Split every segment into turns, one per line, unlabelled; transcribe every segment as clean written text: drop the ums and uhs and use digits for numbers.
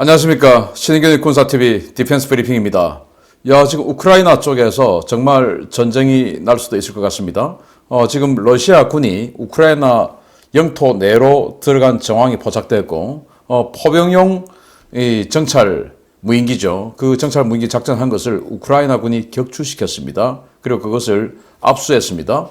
안녕하십니까. 신의균의 군사TV 디펜스 브리핑입니다. 지금 우크라이나 쪽에서 정말 전쟁이 날 수도 있을 것 같습니다. 지금 러시아 군이 우크라이나 영토 내로 들어간 정황이 포착되었고, 포병용 정찰 무인기죠. 그 정찰 무인기 작전한 것을 우크라이나 군이 격추시켰습니다. 그리고 그것을 압수했습니다.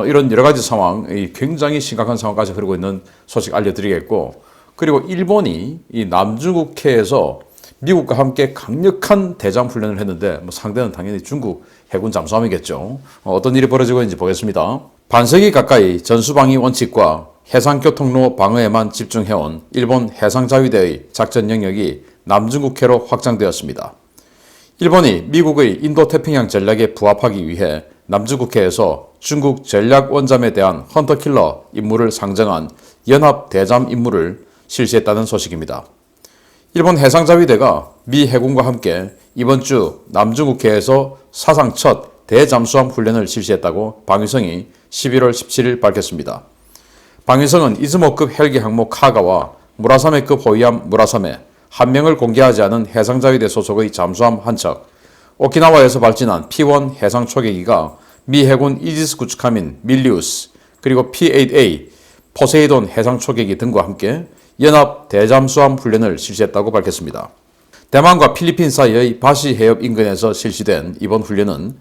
이런 여러 가지 상황, 굉장히 심각한 상황까지 흐르고 있는 소식 알려드리겠고, 그리고 일본이 이 남중국해에서 미국과 함께 강력한 대잠 훈련을 했는데 상대는 당연히 중국 해군 잠수함이겠죠. 어떤 일이 벌어지고 있는지 보겠습니다. 반세기 가까이 전수방위 원칙과 해상교통로 방어에만 집중해온 일본 해상자위대의 작전 영역이 남중국해로 확장되었습니다. 일본이 미국의 인도태평양 전략에 부합하기 위해 남중국해에서 중국 전략 원잠에 대한 헌터킬러 임무를 상정한 연합 대잠 임무를 실시했다는 소식입니다. 일본 해상자위대가 미 해군과 함께 이번 주 남중국해에서 사상 첫 대잠수함 훈련을 실시했다고 방위성이 11월 17일 밝혔습니다. 방위성은 이즈모급 헬기 항모 카가와 무라사메급 호위함 무라사메, 한 명을 공개하지 않은 해상자위대 소속의 잠수함 한 척, 오키나와에서 발진한 P-1 해상 초계기가 미 해군 이지스 구축함인 밀리우스, 그리고 P-8A 포세이돈 해상 초계기 등과 함께 연합 대잠수함 훈련을 실시했다고 밝혔습니다. 대만과 필리핀 사이의 바시 해협 인근에서 실시된 이번 훈련은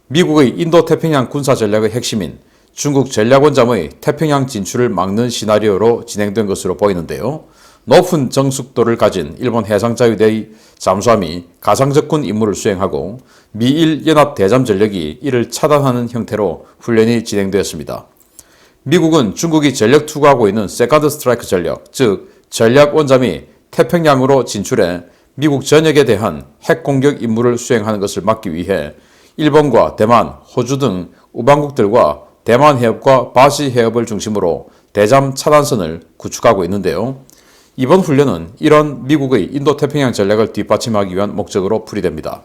미국의 인도태평양 군사전략의 핵심인 중국 전략원잠의 태평양 진출을 막는 시나리오로 진행된 것으로 보이는데요. 높은 정숙도를 가진 일본 해상자위대의 잠수함이 가상적군 임무를 수행하고 미일 연합 대잠 전력이 이를 차단하는 형태로 훈련이 진행되었습니다. 미국은 중국이 전력 투구하고 있는 세컨드 스트라이크 전력, 즉 전략 원잠이 태평양으로 진출해 미국 전역에 대한 핵 공격 임무를 수행하는 것을 막기 위해 일본과 대만, 호주 등 우방국들과 대만 해협과 바시 해협을 중심으로 대잠 차단선을 구축하고 있는데요. 이번 훈련은 이런 미국의 인도태평양 전략을 뒷받침하기 위한 목적으로 풀이됩니다.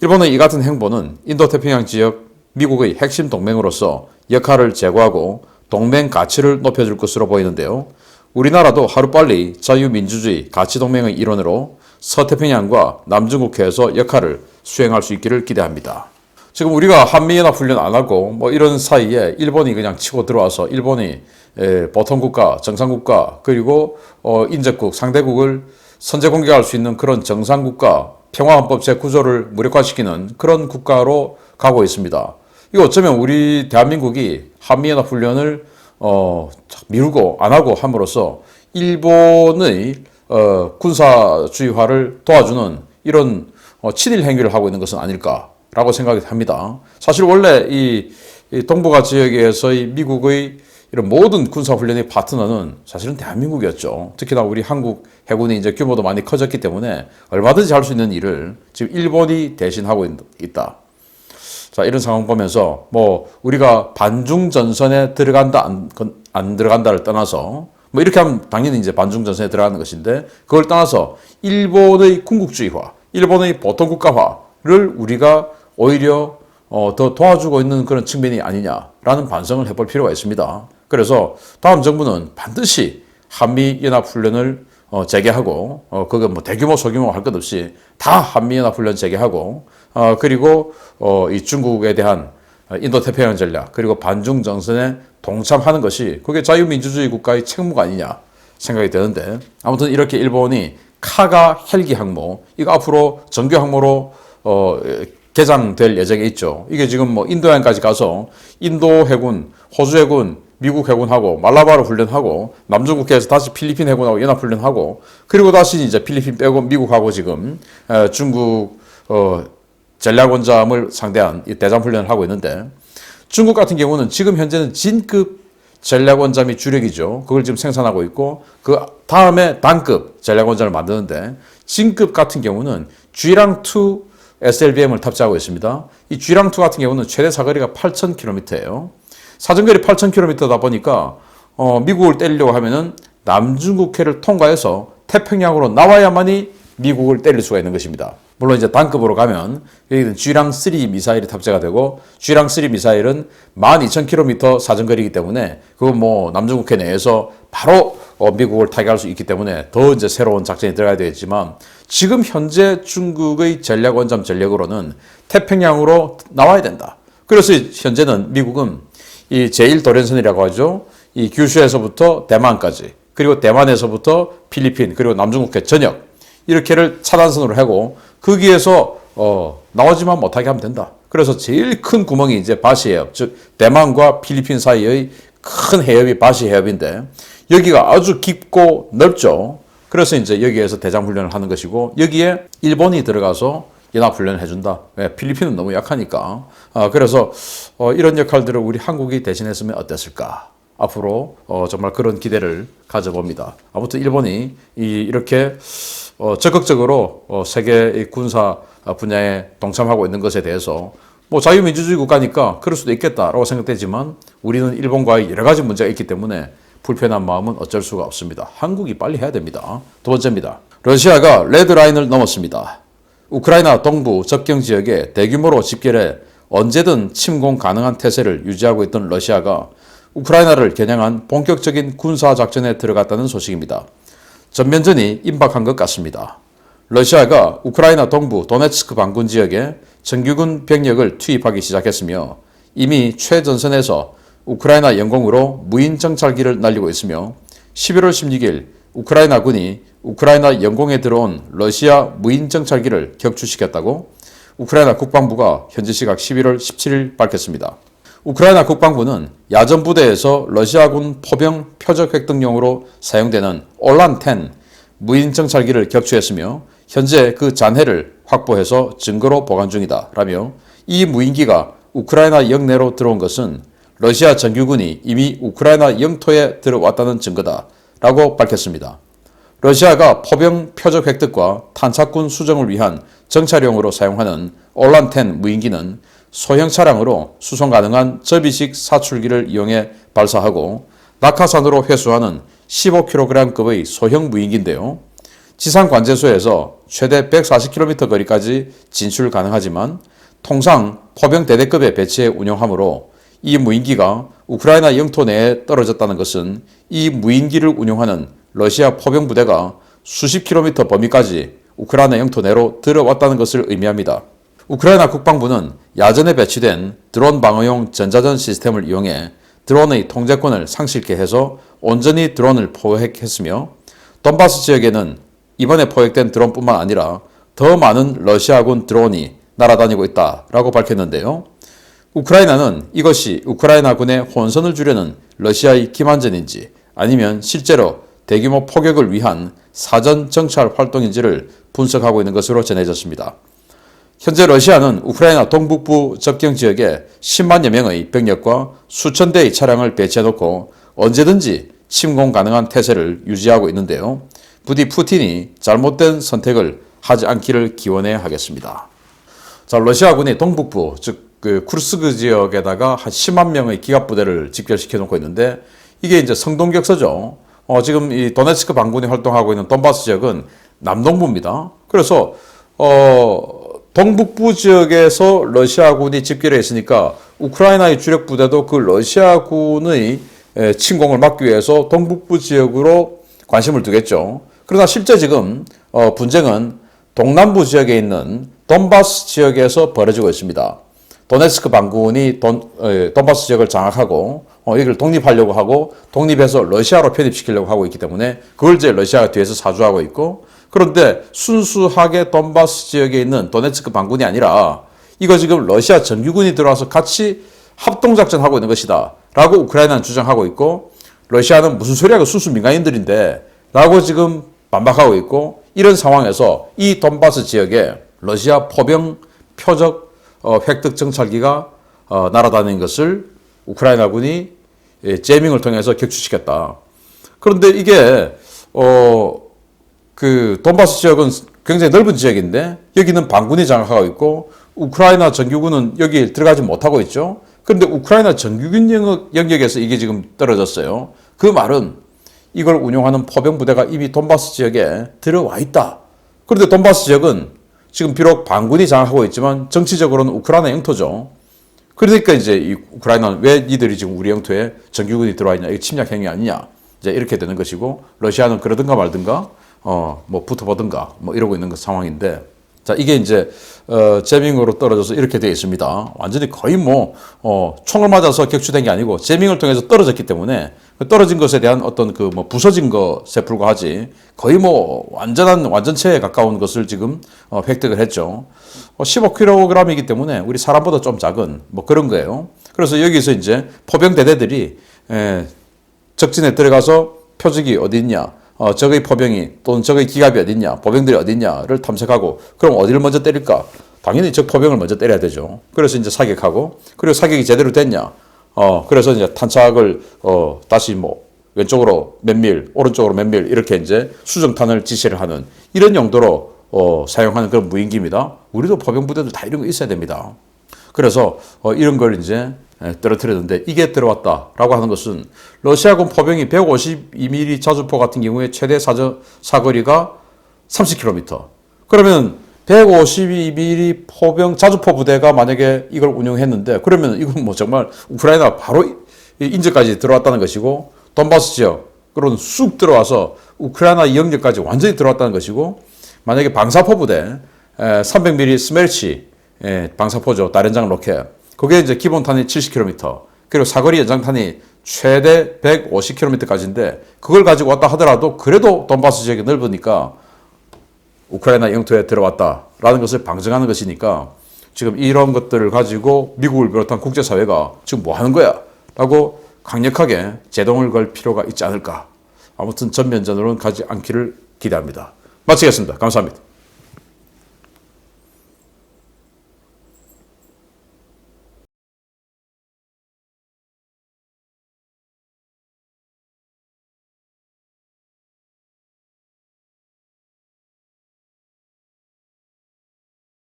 일본의 이 같은 행보는 인도태평양 지역 미국의 핵심 동맹으로서 역할을 제고하고 동맹 가치를 높여줄 것으로 보이는데요. 우리나라도 하루빨리 자유민주주의 가치동맹의 일원으로 서태평양과 남중국해에서 역할을 수행할 수 있기를 기대합니다. 지금 우리가 한미연합훈련 안 하고 이런 사이에 일본이 그냥 치고 들어와서 일본이 보통국가, 정상국가, 그리고 인접국, 상대국을 선제 공격할 수 있는 그런 정상국가, 평화헌법 제9조를 무력화시키는 그런 국가로 가고 있습니다. 이거 어쩌면 우리 대한민국이 한미연합훈련을 미루고 안 하고 함으로써 일본의 군사주의화를 도와주는 이런 친일 행위를 하고 있는 것은 아닐까라고 생각이 합니다. 사실 원래 이 동북아 지역에서의 미국의 이런 모든 군사훈련의 파트너는 사실은 대한민국이었죠. 특히나 우리 한국 해군이 이제 규모도 많이 커졌기 때문에 얼마든지 할 수 있는 일을 지금 일본이 대신하고 있다. 자, 이런 상황 보면서 우리가 반중전선에 들어간다 안 들어간다를 떠나서 이렇게 하면 당연히 이제 반중전선에 들어가는 것인데, 그걸 떠나서 일본의 군국주의화, 일본의 보통국가화를 우리가 오히려 더 도와주고 있는 그런 측면이 아니냐라는 반성을 해볼 필요가 있습니다. 그래서 다음 정부는 반드시 한미연합훈련을 재개하고, 그거 대규모 소규모 할 것 없이 다 한미연합훈련 재개하고, 그리고 이 중국에 대한 인도태평양 전략, 그리고 반중정선에 동참하는 것이 그게 자유민주주의 국가의 책무가 아니냐 생각이 되는데, 아무튼 이렇게 일본이 카가 헬기 항모, 이거 앞으로 정규 항모로 개장될 예정에 있죠. 이게 지금 인도양까지 가서 인도 해군, 호주 해군, 미국 해군하고 말라바르 훈련하고 남중국해에서 다시 필리핀 해군하고 연합 훈련하고, 그리고 다시 이제 필리핀 빼고 미국하고 지금 중국 전략원잠을 상대한 이 대잠 훈련을 하고 있는데, 중국 같은 경우는 지금 현재는 진급 전략원잠이 주력이죠. 그걸 지금 생산하고 있고, 그 다음에 단급 전략원잠을 만드는데, 진급 같은 경우는 쥐랑2 SLBM을 탑재하고 있습니다. 이 쥐랑2 같은 경우는 최대 사거리가 8,000km예요. 사정거리 8,000km다 보니까 미국을 때리려고 하면은 남중국해를 통과해서 태평양으로 나와야만이 미국을 때릴 수가 있는 것입니다. 물론 이제 단급으로 가면 여기는 G랑3 미사일이 탑재가 되고 G랑3 미사일은 12,000km 사정거리이기 때문에 그건 뭐 남중국해 내에서 바로 미국을 타격할 수 있기 때문에 더 이제 새로운 작전이 들어가야 되겠지만 지금 현재 중국의 전략 원점 전략으로는 태평양으로 나와야 된다. 그래서 현재는 미국은 이 제1도련선이라고 하죠. 이 규슈에서부터 대만까지 그리고 대만에서부터 필리핀 그리고 남중국해 전역 이렇게를 차단선으로 하고 거기에서 나오지만 못하게 하면 된다. 그래서 제일 큰 구멍이 이제 바시 해협, 즉 대만과 필리핀 사이의 큰 해협이 바시 해협인데 여기가 아주 깊고 넓죠. 그래서 이제 여기에서 대장 훈련을 하는 것이고 여기에 일본이 들어가서 연합 훈련을 해준다. 왜? 필리핀은 너무 약하니까. 그래서 이런 역할들을 우리 한국이 대신했으면 어땠을까? 앞으로 정말 그런 기대를 가져봅니다. 아무튼 일본이 이렇게 적극적으로 세계 군사 분야에 동참하고 있는 것에 대해서 뭐 자유민주주의 국가니까 그럴 수도 있겠다라고 생각되지만 우리는 일본과의 여러 가지 문제가 있기 때문에 불편한 마음은 어쩔 수가 없습니다. 한국이 빨리 해야 됩니다. 두 번째입니다. 러시아가 레드라인을 넘었습니다. 우크라이나 동부 접경 지역에 대규모로 집결해 언제든 침공 가능한 태세를 유지하고 있던 러시아가 우크라이나를 겨냥한 본격적인 군사작전에 들어갔다는 소식입니다. 전면전이 임박한 것 같습니다. 러시아가 우크라이나 동부 도네츠크 반군 지역에 정규군 병력을 투입하기 시작했으며 이미 최전선에서 우크라이나 영공으로 무인 정찰기를 날리고 있으며 11월 16일 우크라이나군이 우크라이나 영공에 들어온 러시아 무인 정찰기를 격추시켰다고 우크라이나 국방부가 현지 시각 11월 17일 밝혔습니다. 우크라이나 국방부는 야전 부대에서 러시아군 포병 표적 획득용으로 사용되는 올란-10 무인 정찰기를 격추했으며 현재 그 잔해를 확보해서 증거로 보관 중이다 라며 이 무인기가 우크라이나 영내로 들어온 것은 러시아 정규군이 이미 우크라이나 영토에 들어왔다는 증거다 라고 밝혔습니다. 러시아가 포병 표적 획득과 탄착군 수정을 위한 정찰용으로 사용하는 올란-10 무인기는 소형 차량으로 수송 가능한 접이식 사출기를 이용해 발사하고 낙하산으로 회수하는 15kg급의 소형 무인기인데요. 지상 관제소에서 최대 140km 거리까지 진출 가능하지만 통상 포병 대대급에 배치해 운용하므로 이 무인기가 우크라이나 영토 내에 떨어졌다는 것은 이 무인기를 운용하는 러시아 포병 부대가 수십 킬로미터 범위까지 우크라이나 영토 내로 들어왔다는 것을 의미합니다. 우크라이나 국방부는 야전에 배치된 드론 방어용 전자전 시스템을 이용해 드론의 통제권을 상실케 해서 온전히 드론을 포획했으며 돈바스 지역에는 이번에 포획된 드론뿐만 아니라 더 많은 러시아군 드론이 날아다니고 있다라고 밝혔는데요. 우크라이나는 이것이 우크라이나군의 혼선을 주려는 러시아의 기만전인지 아니면 실제로 대규모 포격을 위한 사전 정찰 활동인지를 분석하고 있는 것으로 전해졌습니다. 현재 러시아는 우크라이나 동북부 접경 지역에 10만여 명의 병력과 수천 대의 차량을 배치해놓고 언제든지 침공 가능한 태세를 유지하고 있는데요. 부디 푸틴이 잘못된 선택을 하지 않기를 기원해야 하겠습니다. 자, 러시아군이 동북부, 즉 그 쿠르스크 지역에다가 한 10만 명의 기갑부대를 집결시켜 놓고 있는데 이게 이제 성동격서죠. 지금 이 도네츠크 반군이 활동하고 있는 돈바스 지역은 남동부입니다. 그래서 동북부 지역에서 러시아군이 집결해 있으니까 우크라이나의 주력 부대도 그 러시아군의 침공을 막기 위해서 동북부 지역으로 관심을 두겠죠. 그러나 실제 지금 분쟁은 동남부 지역에 있는 돈바스 지역에서 벌어지고 있습니다. 도네츠크 반군이 돈바스 지역을 장악하고 여기를 독립하려고 하고 독립해서 러시아로 편입시키려고 하고 있기 때문에 그걸 이제 러시아가 뒤에서 사주하고 있고 그런데 순수하게 돈바스 지역에 있는 도네츠크 반군이 아니라 이거 지금 러시아 정규군이 들어와서 같이 합동작전하고 있는 것이다 라고 우크라이나는 주장하고 있고 러시아는 무슨 소리야 그 순수 민간인들인데 라고 지금 반박하고 있고 이런 상황에서 이 돈바스 지역에 러시아 포병 표적 획득 정찰기가 날아다니는 것을 우크라이나군이 제밍을 통해서 격추시켰다. 그런데 이게 그 돈바스 지역은 굉장히 넓은 지역인데 여기는 반군이 장악하고 있고 우크라이나 정규군은 여기 들어가지 못하고 있죠. 그런데 우크라이나 정규군 영역에서 이게 지금 떨어졌어요. 그 말은 이걸 운용하는 포병 부대가 이미 돈바스 지역에 들어와 있다. 그런데 돈바스 지역은 지금 비록 반군이 장악하고 있지만 정치적으로는 우크라이나 영토죠. 그러니까 이제 이 우크라이나는 왜 니들이 지금 우리 영토에 정규군이 들어와 있냐, 이거 침략 행위 아니냐, 이제 이렇게 되는 것이고, 러시아는 그러든가 말든가, 뭐 붙어보든가, 뭐 이러고 있는 그 상황인데, 자, 이게 이제, 재밍으로 떨어져서 이렇게 되어 있습니다. 완전히 거의 뭐, 총을 맞아서 격추된 게 아니고, 재밍을 통해서 떨어졌기 때문에, 그 떨어진 것에 대한 어떤 그 뭐 부서진 것에 불과하지, 거의 뭐 완전한 완전체에 가까운 것을 지금, 획득을 했죠. 15kg이기 때문에 우리 사람보다 좀 작은 뭐 그런 거예요. 그래서 여기서 이제 포병 대대들이, 적진에 들어가서 표적이 어디 있냐, 적의 포병이 또는 적의 기갑이 어디 있냐, 보병들이 어디 있냐를 탐색하고, 그럼 어디를 먼저 때릴까? 당연히 적 포병을 먼저 때려야 되죠. 그래서 이제 사격하고, 그리고 사격이 제대로 됐냐? 그래서 이제 탄착을, 다시 뭐, 왼쪽으로 몇 밀, 오른쪽으로 몇 밀, 이렇게 이제 수정탄을 지시를 하는 이런 용도로, 사용하는 그런 무인기입니다. 우리도 포병 부대들 다 이런 거 있어야 됩니다. 그래서, 이런 걸 이제 떨어뜨렸는데, 이게 들어왔다라고 하는 것은 러시아군 포병이 152mm 자주포 같은 경우에 최대 사거리가 30km. 그러면 152mm 포병 자주포 부대가 만약에 이걸 운영했는데, 그러면 이건 뭐 정말 우크라이나 바로 인접까지 들어왔다는 것이고, 돈바스 지역으로는 쑥 들어와서 우크라이나 영역까지 완전히 들어왔다는 것이고, 만약에 방사포 부대 300mm 스멜치 방사포죠, 다련장 로켓, 그게 이제 기본탄이 70km, 그리고 사거리 연장탄이 최대 150km까지인데, 그걸 가지고 왔다 하더라도 그래도 돈바스 지역이 넓으니까 우크라이나 영토에 들어왔다라는 것을 방증하는 것이니까, 지금 이런 것들을 가지고 미국을 비롯한 국제사회가 지금 뭐 하는 거야? 라고 강력하게 제동을 걸 필요가 있지 않을까. 아무튼 전면전으로는 가지 않기를 기대합니다. 마치겠습니다. 감사합니다.